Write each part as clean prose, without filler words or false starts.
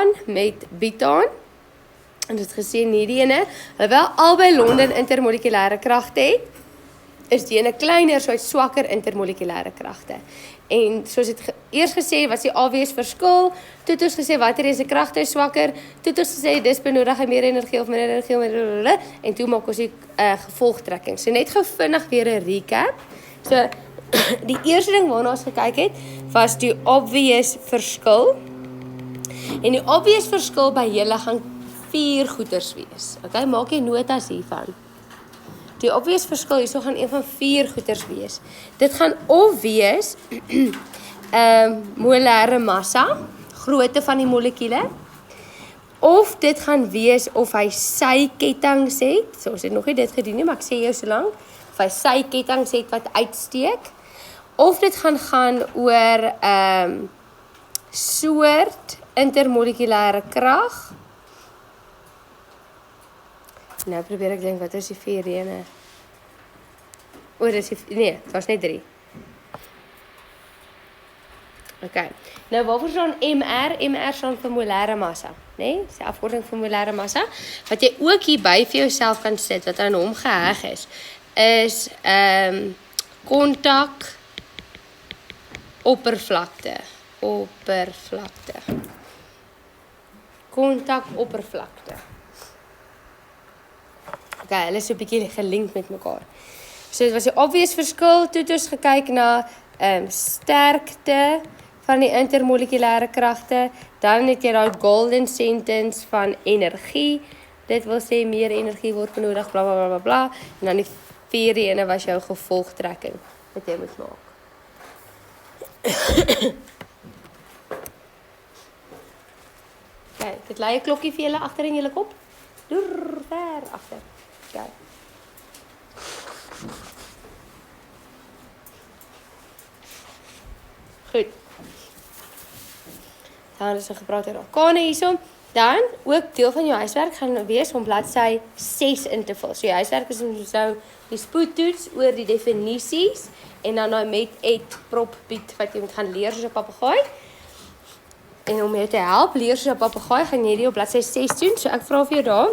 propan met butaan. En dit gesê nie die ene, alhoewel albei Londen intermolekulêre kragte het, is die ene kleiner, so hy swakker intermolekulêre kragte. En soos het eers gesê, was die obvious verskil, toe het ons gesê, watter is die kragte is swakker, toe het ons gesê, dis benodig hy meer energie of minder energie, en toe maak ons die gevolgtrekking. So net gou vinnig weer 'n recap. So, die eerste ding waarna ons gekyk het, was die obvious verskil. En die obvious verskil by julle gaan 4 goeters wees. Okay, maak jy notas hiervan. Die obvious verskil hierso gaan een van 4 goeters wees. Dit gaan of wees molêre massa, grootte van die molekule, of dit gaan wees of hy sy kettinge het, so ons het nog nie dit gedoen nie, maar ek sê jou so lank, of hy sy kettinge het wat uitsteek, of dit gaan oor soort intermolekulêre krag. Nou probeer ek dink, wat is die 4 ene? O, dis die, nee, het was net 3. Okay, nou waarvoor staan MR? MR staan vir molêre massa, né? Dis die afkorting vir molêre massa. Wat jy ook hier by vir jouself kan sit, wat aan hom geheg is kontak oppervlakte. Kontak oppervlakte. Okay, hulle is so 'n bietjie gelink met mekaar. So dit was 'n obvious verskil, toe het ons gekyk na sterkte van die intermolekulêre kragte, dan het jy daai golden sentence van energie, dit wil sê meer energie word benodig, bla bla bla bla bla, en dan die 4 ene was jou gevolgtrekking, wat jy moet maak. Okay, dit lei 'n klokkie vir julle agter in julle kop, ver agter. Okay. Goed. Dan is er gepraat oor alkane hierso. Dan, ook deel van jou huiswerk gaan wees om bladsy 6 in te vul. So jou huiswerk is om so die spoedtoets oor die definisies en dan nou met et prop piet wat jy moet gaan leer soos 'n papegaai. En om jou te help leer soos 'n papegaai, gaan jy dit op bladsy 6 doen. So ek vra vir jou daar.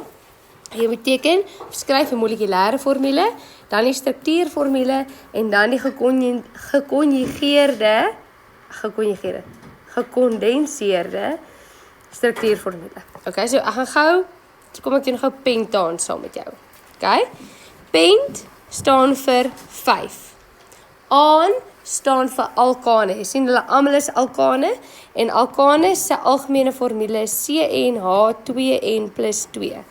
Jy moet teken, skryf 'n molekulêre formule, dan die struktuurformule en dan die gekondenseerde struktuurformule. Okay, so ek gaan gou, kom ek doen gou pentaan saam met jou. Okay? Pent staan vir 5. Aan staan vir alkane. Jy sien hulle almal is alkane en alkane se algemene formule is CnH2n + 2.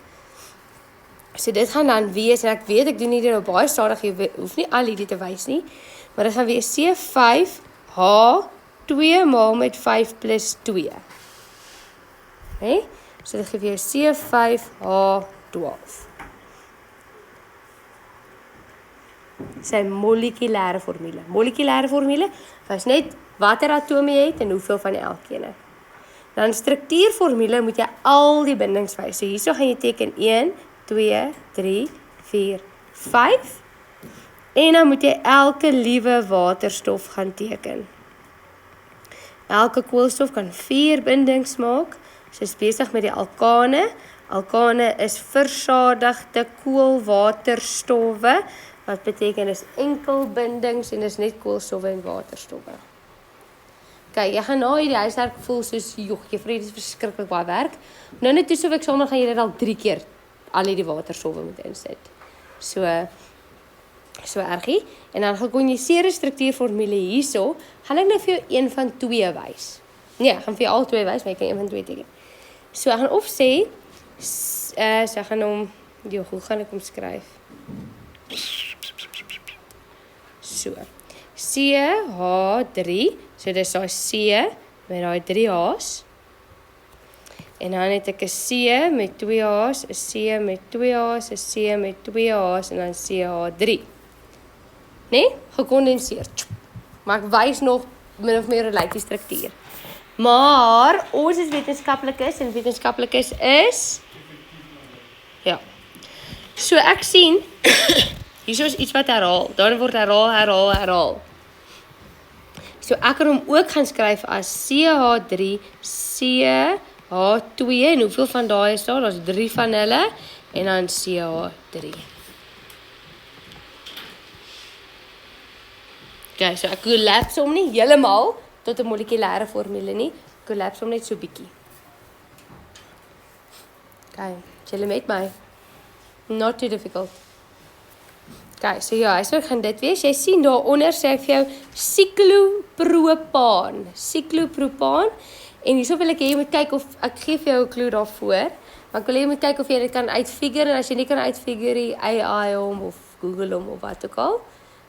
So dit gaan dan wees, en ek weet ek doen hierdie nou baie stadig, jy hoef nie al hierdie te wys nie, maar dit gaan wees C5H2 maal met 5 + 2. Okay? So dit gee vir jou C5H12. Sy molekulêre formule. Molekulêre formule was net watter atome jy het en hoeveel van die elkene. Dan struktuurformule moet jy al die bindings wys. So hierso gaan jy teken 1, 2, 3, 4, 5. En dan moet jy elke liewe waterstof gaan teken. Elke koolstof kan 4 bindings maak. So is besig met die alkane. Alkane is versadigde koolwaterstowwe. Wat beteken is enkel bindings en is net koolstowwe en waterstowwe. Okay, jy gaan nou hierdie huiswerk voel soos, joh, juffrou, dit is verskriklik baie werk. Nou net toe so eksamen gaan jy dit al 3 keer al die waterstowwe moet insit. So ergie. En dan gekonjugeerde struktuurformule hierso, gaan ek nou vir jou een van 2 wys. Nee, ek gaan vir jou al 2 wys, maar ek kan een van 2 teken. So ek gaan of sê, so ek gaan hom, joh, hoe gaan ek hom skryf? So, CH3, so dis daai C met daai 3 H's. En dan het ek 'n C met 2 H's, 'n C met 2 H's, 'n C met 2 H's en dan CH3. Nee, gekondenseer. Maar ek wys nog min of meer 'n lykie struktuur. Maar ons is wetenskaplikes en wetenskaplikes is ja. So ek sien hierso is iets wat herhaal. Dan word herhaal. So ek kan hom ook gaan skryf as CH3 C H2 en hoeveel van daai is daar? Daar's 3 van hulle en dan CH3. Okay, so ek collapse hom nie heeltemal tot 'n molekulêre formule nie. Ek collapse hom net so bietjie. Okay, is julle met my? Not too difficult. Okay, so ja, so gaan dit wees. Jy sien daaronder sê ek vir jou siklopropaan. Siklopropaan. En hierso wil ek hê jy moet kyk of ek gee vir jou 'n klou daarvoor. Maar ek wil hê jy moet kyk of jy dit kan uitfigure en as jy nie kan uitfigure, AI hom of Google hom of wat ook al.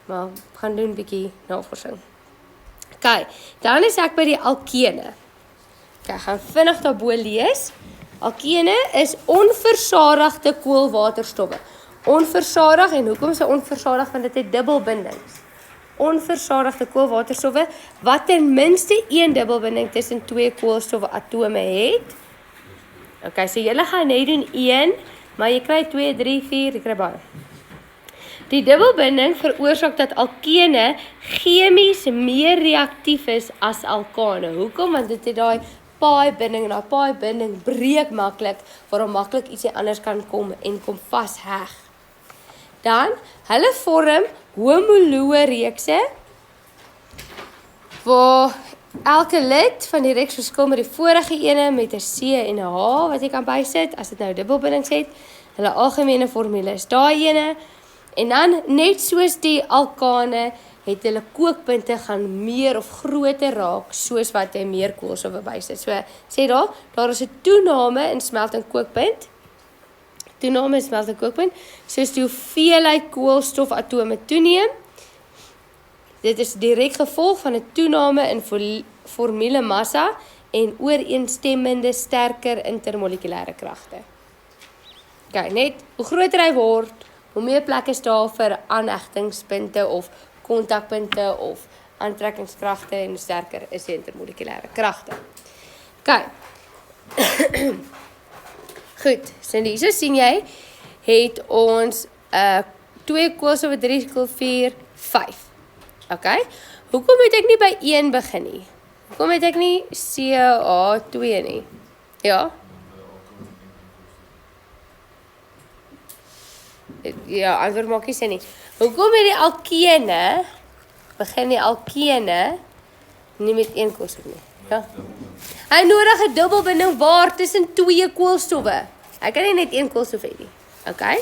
Maar gaan doen 'n bietjie navorsing. Okay, dan is ek by die alkene. Okay, gaan vinnig daarbo lees. Alkene is onversadigde koolwaterstowwe. Onversadig en hoekom is hy onversadig? Want dit het dubbelbindings. Onversadigde koolwaterstowwe wat ten minste een dubbelbinding tussen 2 koolstowwe atome het. Okay, so julle gaan net doen 1, maar jy kry 2, 3, 4, jy kry baie. Die dubbelbinding veroorsaak dat alkene chemies meer reaktief is as alkane. Hoekom? Want dit het daai pi-binding en daai pi-binding breek maklik, waarom maklik ietsie anders kan kom en kom vasheg. Dan, hulle vorm homoloë reekse, waar elke lid van die reeks verskil met die vorige ene met 'n C en 'n H wat jy kan bysit, as dit nou dubbelbindings het. Hulle algemene formule is daai ene. En dan, net soos die alkane, het hulle kookpunte gaan meer of groter raak, soos wat jy meer koolstowwe bysit. So, sê daar is 'n toename in smelting kookpunt. Toename in smelting kookpunt, soos die hoeveelheid koolstofatome toeneem. Dit is direk gevolg van 'n toename in formule massa en ooreenstemmende sterker intermolekulêre kragte. Okay, net hoe groter hy word, hoe meer plek is daar vir aanhegtingspunte of kontakpunte of aantrekkingskragte en sterker is die intermolekulêre kragte. Okay. Goed, so hierso sien jy, het ons 2 koolstowwe, 3 kool, 4, 5. Okay. Hoekom het ek nie by 1 begin nie? Hoekom het ek nie CH2 nie? Ja? Ja, antwoord maak nie sin nie. Hoekom het die alkene, begin die alkene, nie met 1 koolstof nie? Ja? Hy nodig 'n dubbelbinding waar tussen 2 koolstowwe. Hy kan nie net 1 koolstof hê nie. Okay?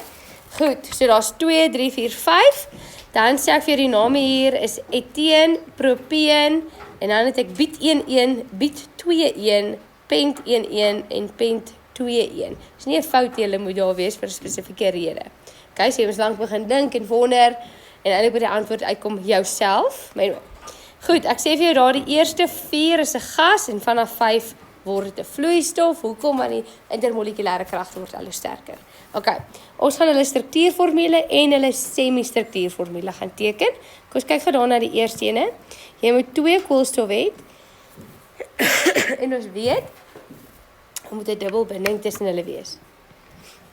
Goed, so daar's 2, 3, 4, 5. Dan sê ek vir die name hier is eteen, propeen, en dan het ek biet 1,1, biet 2,1, pent 1,1 en pent 2,1. Dis nie 'n fout nie, hulle moet daar wees vir 'n spesifieke rede. Okay, so jy moet lank begin dink en wonder, en eintlik by die antwoord uitkom jouself. Goed, ek sê vir jou daar die eerste 4 is 'n gas, en vanaf 5 word dit 'n vloeistof. Hoekom? Want die intermolekulêre kragte word al hoe sterker. Okay, ons gaan hulle struktuurformule en hulle semi-struktuurformule gaan teken. Kom ons kyk gou na die eerste ene. Jy moet 2 koolstof hê. En ons weet, moet 'n dubbelbinding tussen hulle wees.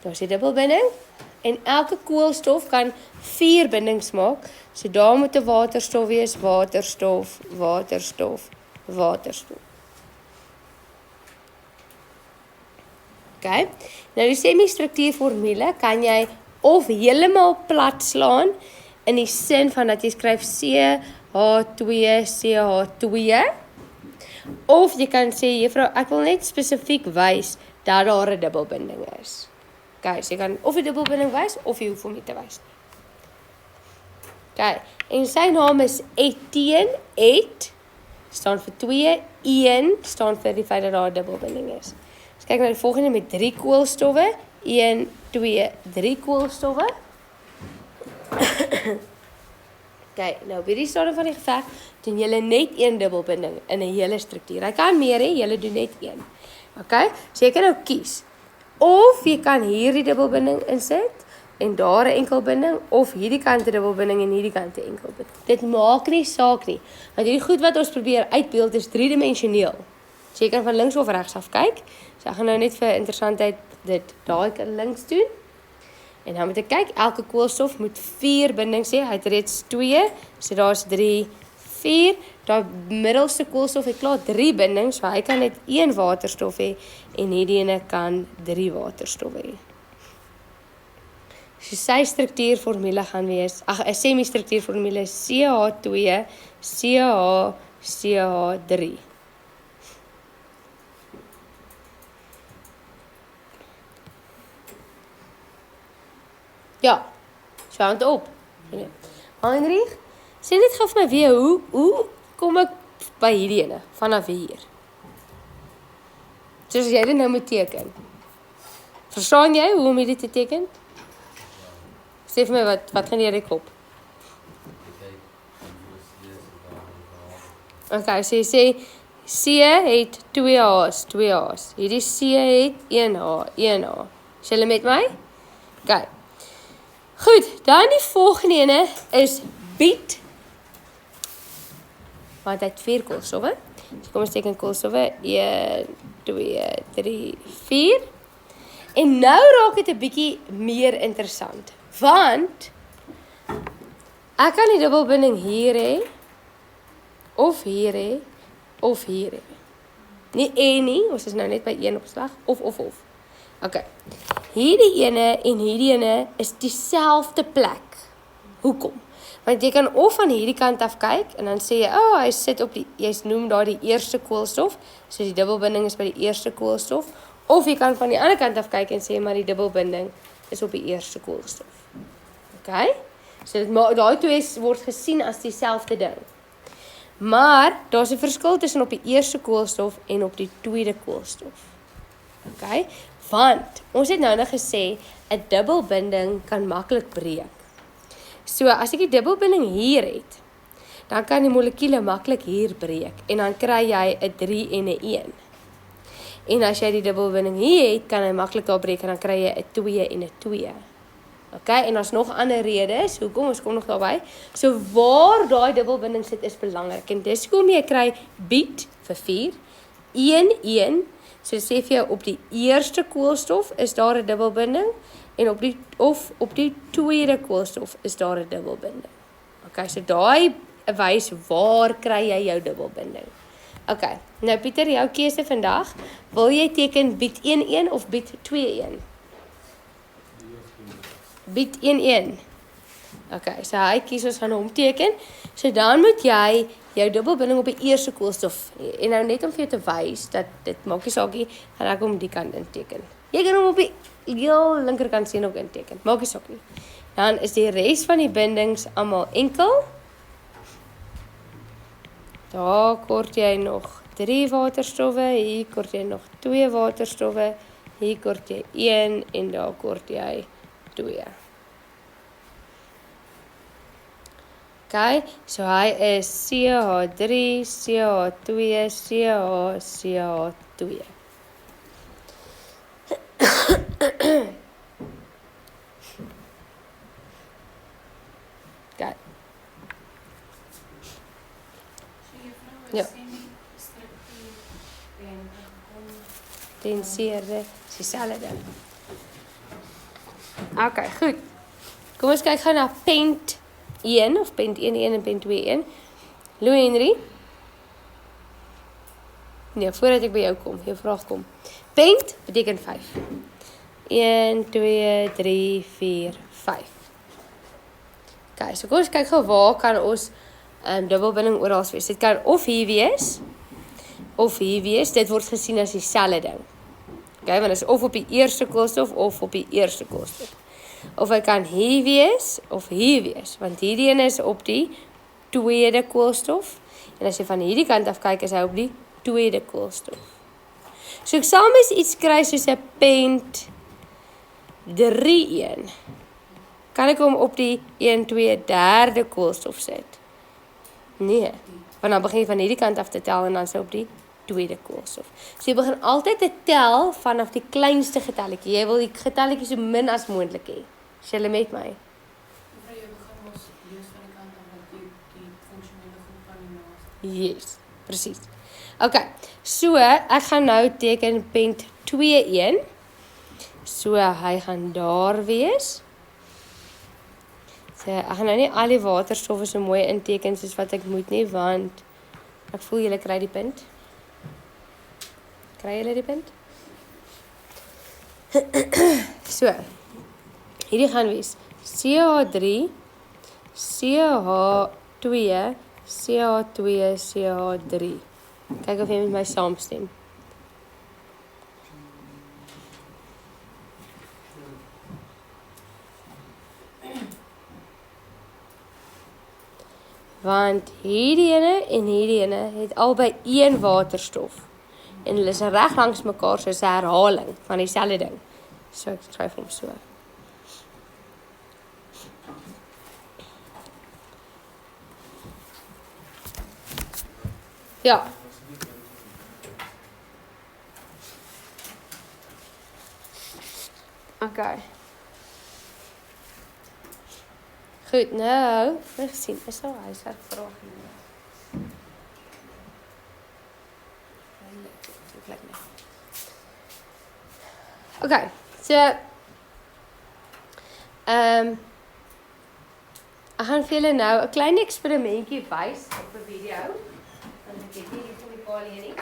Daar is die dubbelbinding, en elke koolstof kan 4 bindings maak. So daar moet 'n waterstof wees, waterstof, waterstof, waterstof. Okay. Nou die semi-struktuurformule kan jy of heeltemal plat slaan in die sin van dat jy skryf CH2, CH2, of jy kan sê, juffrou, ek wil net spesifiek wys dat daar 'n dubbelbinding is. Okay, so jy kan of 'n dubbelbinding wys of jy hoef hom nie te wys nie. Okay, en sy naam is eteen, et staan vir 2, 1 staan vir die feit dat daar 'n dubbelbinding is. Kyk na die volgende met 3 koolstowwe. 1, 2, 3 koolstowwe. Okay, nou by die stadium van die geveg doen julle net 1 dubbelbinding in 'n hele struktuur. Jy kan meer hê, julle doen net 1. Okay, so jy kan nou kies. Of jy kan hierdie dubbelbinding insit en daar 'n enkelbinding, of hierdie kant 'n dubbelbinding en hierdie kant 'n enkelbinding. Dit maak nie saak nie, want hierdie goed wat ons probeer uitbeeld is 3-dimensioneel. So jy kan van links of regs af kyk. So ek gaan nou net vir interessantheid dit daai kan links doen. En dan moet ek kyk, elke koolstof moet 4 bindings hê. Hy het reeds 2, so daar's 3, 4. daai middelste koolstof het klaar 3 bindings, so hy kan net 1 waterstof hê en hierdie ene kan 3 waterstowwe hê. So sy struktuurformule gaan wees, 'n semi-struktuurformule is CH2 CH3. Ja, so hand op. Heinrich, sê net gou vir my weer, hoe kom ek by hierdie ene, vanaf hier? Soos jy dit nou moet teken. Verstaan jy hoe om hierdie te teken? Sê vir my, wat gaan jy kop? Okay, so jy sê, C het 2 H's. Hierdie C het 1 H. Is julle met my? Okay. Goed, dan die volgende ene is biet. Want hy het 4 koolstowwe. So kom ons teken koolstowwe. 1, 2, 3, 4. En nou raak dit 'n bietjie meer interessant. Want ek kan die dubbelbinding hier hê, of hier hê, of hier hê. Nie en nie, ons is nou net by een opslag, of. Okay. Hierdie ene en hierdie ene is dieselfde plek. Hoekom? Want jy kan of van hierdie kant af kyk en dan sê jy, hy sit op jy noem daar die eerste koolstof, so die dubbelbinding is by die eerste koolstof, of jy kan van die ander kant af kyk en sê maar die dubbelbinding is op die eerste koolstof. Okay? So daai twee word gesien as dieselfde ding. Maar daar's 'n verskil tussen op die eerste koolstof en op die tweede koolstof. Okay? Want ons het nou gesê 'n dubbelbinding kan maklik breek. So as ek die dubbelbinding hier het, dan kan die molekule maklik hier breek en dan kry jy 'n 3 en 'n 1. En as jy die dubbelbinding hier het, kan hy maklik daar breek en dan kry jy 'n 2 en 'n 2. Okay, en ons nog ander redes, hoekom ons kom nog daarby. So waar daai dubbelbinding sit is belangrik. En dis hoekom jy kry biet vir 4, 1 1. So sê vir jou op die eerste koolstof is daar 'n dubbelbinding en op die tweede koolstof is daar 'n dubbelbinding. Okay, so daai wys waar kry jy jou dubbelbinding. Okay, nou Pieter, jou keuse vandag, wil jy teken biet 1 1 of biet 2 1? Biet 1 1. Okay, so hy kies ons gaan hom teken. So dan moet jy jou dubbelbinding op die eerste koolstof en nou net om vir jou te wys dat dit maak nie saakie, gaan ek hom die kant inteken. Jy kan hom op die heel linkerkant sien ook inteken. Maak nie saak nie. Dan is die res van die bindings almal enkel. Daar kort jy nog 3 waterstowwe, hier kort jy nog 2 waterstowwe, hier kort jy 1 en daar kort jy 2. Okay, so hy is CH3, CH2, CH2. Okay. Ja. Tenseerde, is dieselfde ding. Okay, goed. Kom ons kyk gou na pent 1 of pent 1 1 en pent 2 1. Louis Henry. Nee, voordat ek by jou kom, jou vraag kom. Pent beteken 5. 1 2 3 4 5. Okay, so kom ons kyk gou waar kan ons dubbelbinding oral wees. Dit kan of hier wees of hier wees. Dit word gesien as dieselfde ding. Okay, want dit is of op die eerste koolstof of op die eerste koolstof. Of hy kan hier wees of hier wees, want hierdie een is op die tweede koolstof en as jy van hierdie kant af kyk is hy op die tweede koolstof. So ek sal mens iets kry soos 'n pent 3 1. Kan ek hom op die 1 2 derde koolstof sit? Nee, want dan begin jy van hierdie kant af te tel en dan sou op die tweede koolstof. So jy begin altyd te tel vanaf die kleinste getalletjie. Jy wil die getalletjie so min as moontlik hê. Is julle met my? Yes, presies. Okay, so ek gaan nou teken pent 2 1. So hy gaan daar wees. So ek gaan nou nie al die waterstowwe so mooi inteken soos wat ek moet nie, want Ek voel julle kry die punt. Kry julle die punt? So, hierdie gaan wees CH3, CH2, CH2, CH3. Kyk of jy met my saamstem. Want hierdie ene en hierdie ene het albei een waterstof. En hulle is reg langs mekaar, soos 'n herhaling van dieselfde ding. So ek skryf hom so. Ja. Okay. Goed, nou, net gesien, is al huiswerk vraag hier. Okay, so ek gaan vir julle nou 'n klein eksperimentjie wys op 'n video. Want ek het nie die chemikalie nie.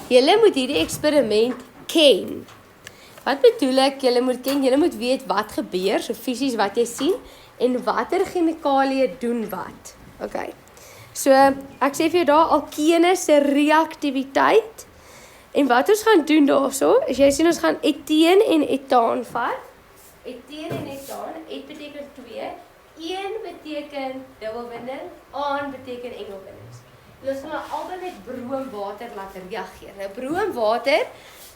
Julle moet hierdie eksperiment ken. Wat bedoel ek? Julle moet ken, julle moet weet wat gebeur, so fisies wat jy sien en watter chemikalieë doen wat. Okay. So, ek sê vir jou daar alkene se reaktiwiteit. En wat ons gaan doen daarso, is jy sien ons gaan eteen en etaan vat. Eteen en etaan, et beteken 2, 1 beteken dubbelbinding, aan beteken engelbindings. En ons gaan albei met broomwater laat reageer. Nou broomwater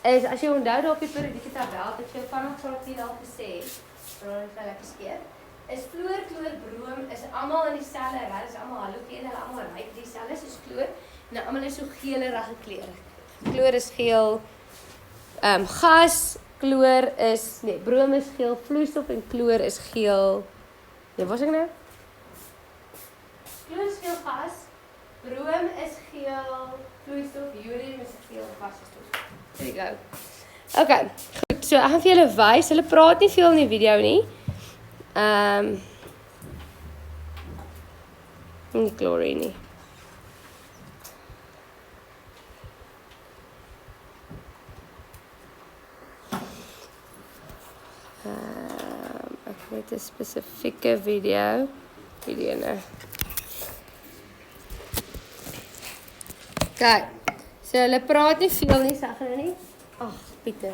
is, as jy onthou daar op die periodieke tabel, het jy vanaf graad 10 al gesê, maar dit is lekker skeer, is fluor, kloor, broom, is almal in dieselfde rad, is almal halogene, hulle almal ryk dieselfde soos kloor, en almal is so geelerige kleure. Kloor is geel, gas, kloor is, nee, broom is geel, vloeistof en kloor is geel. Ja, wat sê ek nou? Kloor is geel gas, broom is geel, vloeistof, jodium is geel, gas is vloeistof. There you go. Okay, goed, so ek gaan vir julle wys, hulle praat nie veel in die video nie. Nie chlorine nie. Ek weet 'n spesifieke video nou. Kyk, so hulle praat nie veel nie, sê hulle nie. Ag, Pieter.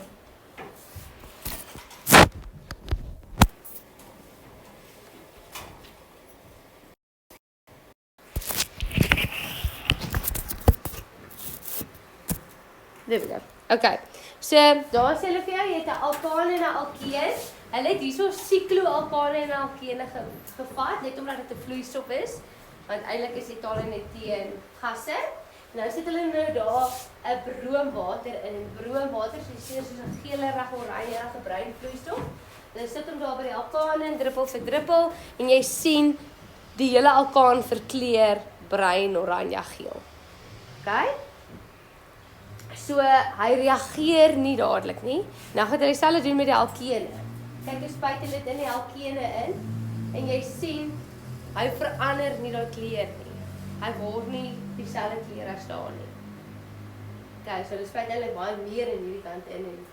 There we go. Okay. So, daar sê hulle vir jou, jy het 'n alkane en 'n alkeen. Hulle het hierso sikloalkane en alkene gevat, net omdat dit 'n vloeistof is, want eintlik is etaan en eteen gasse. Nou sit hulle nou daar 'n broomwater in. En broomwater is soos 'n geelerige, oranjerige bruin vloeistof. Hulle sit hom daar by die alkane en druppel vir druppel en jy sien die hele alkaan verkleur bruin, oranje, geel. Okay? So, hy reageer nie dadelik nie. Nou gaan hulle dieselfde doen met die alkene. Kyk, jy spuit dit in die alkene in en jy sien hy verander nie daai kleur nie. Hy word nie dieselfde kleur as daar nie. Okay, so hulle spuit eintlik baie meer in hierdie kant in en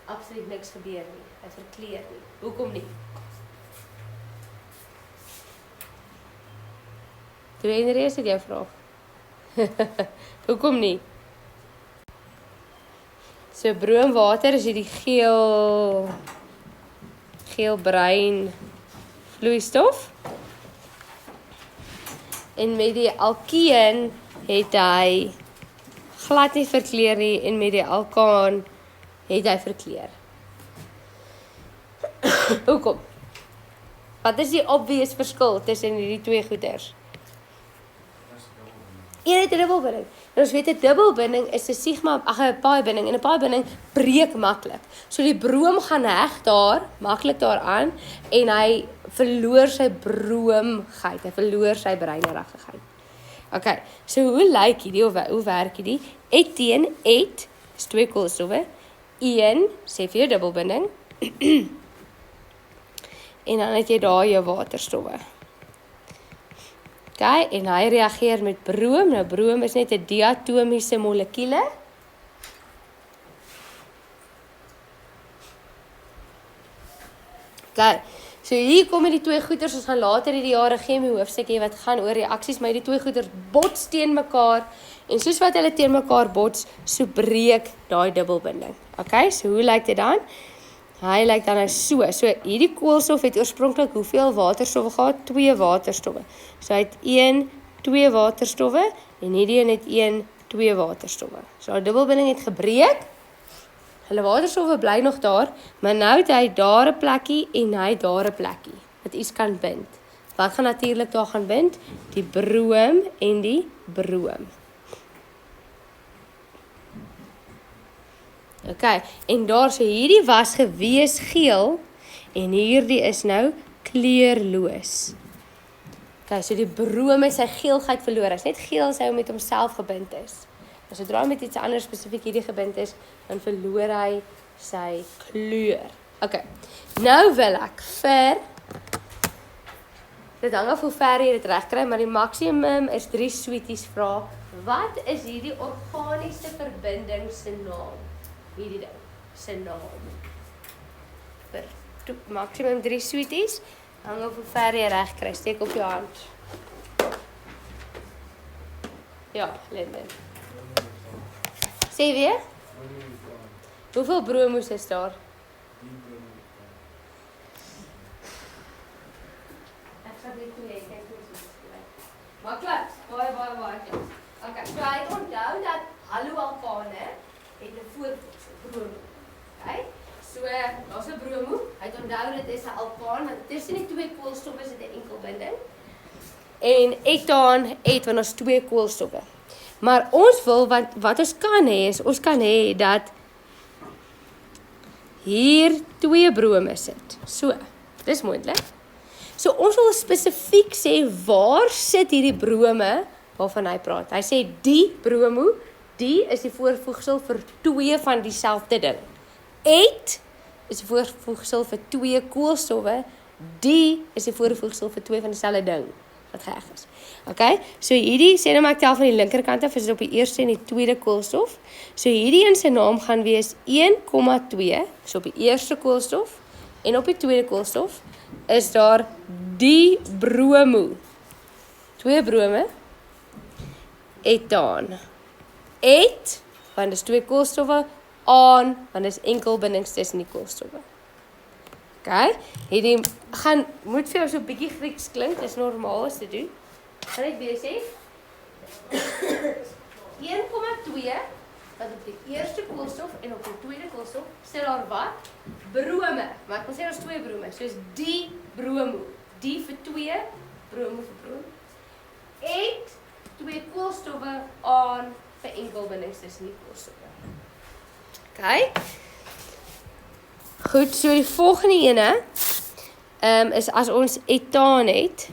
absoluut niks gebeur nie. Hy verkleur nie. Hoekom nie? Toe en reis het jy vraag. Hoekom nie? So broomwater is hierdie geel-bruin vloeistof. En met die alkeen het hy glad nie verkleur nie en met die alkaan het hy verkleur. Hoekom? Wat is die obvious verskil tussen hierdie twee goeders? Een het 'n dubbelbinding. En ons weet 'n dubbelbinding is 'n sigma, 'n paai-binding en 'n paai-binding breek maklik. So die broom gaan heg daar, maklik daaraan en hy verloor sy broomheid, hy verloor sy bruinerigheid. Okay, so hoe lyk hierdie of hoe werk hierdie? Eteen, et is 2 koolstowwe. 1 sê vir jou dubbelbinding. En dan het jy daar jou waterstowwe. Okay, en hy reageer met broom. Nou broom is net 'n diatomiese molekuule. Okay, so hier kom die twee goeters, ons gaan later in die jare chemie hoofstuk hê wat gaan oor reaksies, maar die twee goeters bots teen mekaar, en soos wat hulle teen mekaar bots, so breek daai dubbelbinding. Okay, so hoe lyk dit dan? Hy lyk dan nou so hierdie koolstof het oorspronklik hoeveel waterstowwe gehad? 2 waterstowwe. So hy het 2 waterstowwe, en hierdie een het 2 waterstowwe. So die dubbelbinding het gebreek, hulle waterstowwe bly nog daar, maar nou het hy daar 'n plekkie en hy daar 'n plekkie, wat iets kan bind. Wat gaan natuurlik daar gaan bind? Die broom en die broom. Okay, en daar so hierdie was gewees geel, en hierdie is nou kleurloos. Okay, so die broom het sy geelheid verloor, hy is net geel as hy met homself gebind is. En sodra hy met iets anders spesifiek hierdie gebind is, dan verloor hy sy kleur. Okay, nou wil ek dit hang af hoe ver jy dit reg kry, maar die maksimum is 3 sweeties vra, wat is hierdie organiese verbinding se naam? Hierdie ding, se naam. Vir maksimum 3 sweeties, hang af hoe ver jy reg kry, steek op jou hand. Ja, Linden. Sê weer? Hoeveel bromoes is daar? Ek sal dit toe hê, kyk hoe dit is. Maar klats, baie. Okay, so hy het onthou dat haloalkane het 'n voorvoegsel, bromoe. Okay? So, daar's 'n bromoe, hy het onthou dit is 'n alkaan, want tussen die 2 koolstowwe is dit 'n enkel binding. En etaan het want ons 2 koolstowwe. Maar ons wil, wat ons kan hê is, ons kan hê dat hier 2 brome sit. So, dis moontlik. So ons wil spesifiek sê, waar sit hierdie brome waarvan hy praat? Hy sê die bromoe, die is die voorvoegsel vir 2 van dieselfde ding. Het is die voorvoegsel vir 2 koolstowwe, die is die voorvoegsel vir 2 van dieselfde ding wat geheg is. Okay, so hierdie, sê nou maar ek tel van die linkerkant af, is dit op die eerste en die tweede koolstof. So hierdie in sy naam gaan wees 1,2, so op die eerste koolstof, en op die tweede koolstof is daar die bromoe. 2 brome, etaan. Et, want dis 2 koolstowwe, aan, want dis enkel bindings tussen die koolstowwe. Okay, hierdie moet vir jou so 'n bietjie Grieks klink, dis normaal as te doen. Gaan ek weer sê? 1,2 wat op die eerste koolstof en op die tweede koolstof sit daar wat? Brome. Maar ek wil sê daar's 2 brome. So is die bromoe. Die vir 2, bromoe vir broom. Et 2 koolstowwe aan vir enkelbindings tussen die koolstowwe. Okay. Goed, so die volgende ene is as ons etaan het.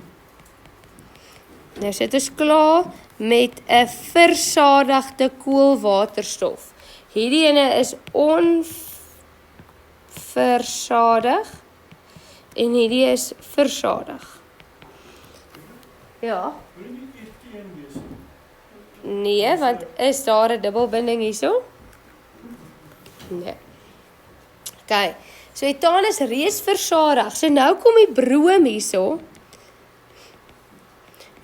Nou sit ons klaar met 'n versadigde koolwaterstof. Hierdie ene is onversadig en hierdie is versadig. Ja. Nee, want is daar 'n dubbelbinding hierso? Nee. Okay, so etaan is reeds versadig. So nou kom die broom hierso.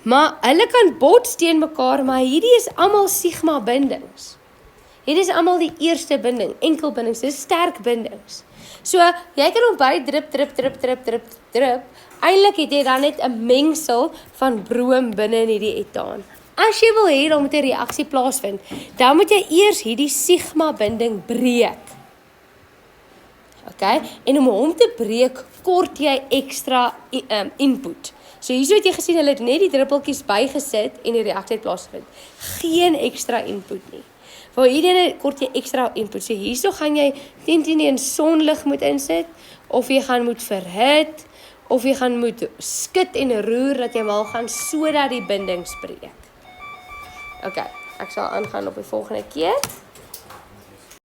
Maar hulle kan bots teen mekaar, maar hierdie is almal sigma bindings. Hierdie is almal die eerste binding, enkel bindings, dis sterk bindings. So jy kan hom by drip. Eintlik het jy dan net 'n mengsel van broom binne in hierdie etaan. As jy wil hê dan moet 'n reaksie plaasvind, dan moet jy eers hierdie sigma binding breek. Okay, en om hom te breek, kort jy ekstra input. So hierso het jy gesien, hulle het net die druppeltjies bygesit en die reaksie het plaasgevind. Geen ekstra input nie. Vir hierdie kort jy ekstra input. So hierso gaan jy teen in sonlig moet insit, of jy gaan moet verhit, of jy gaan moet skud en roer, dat jy mal gaan, sodat die binding spreek. Okay, ek sal aangaan op die volgende keer.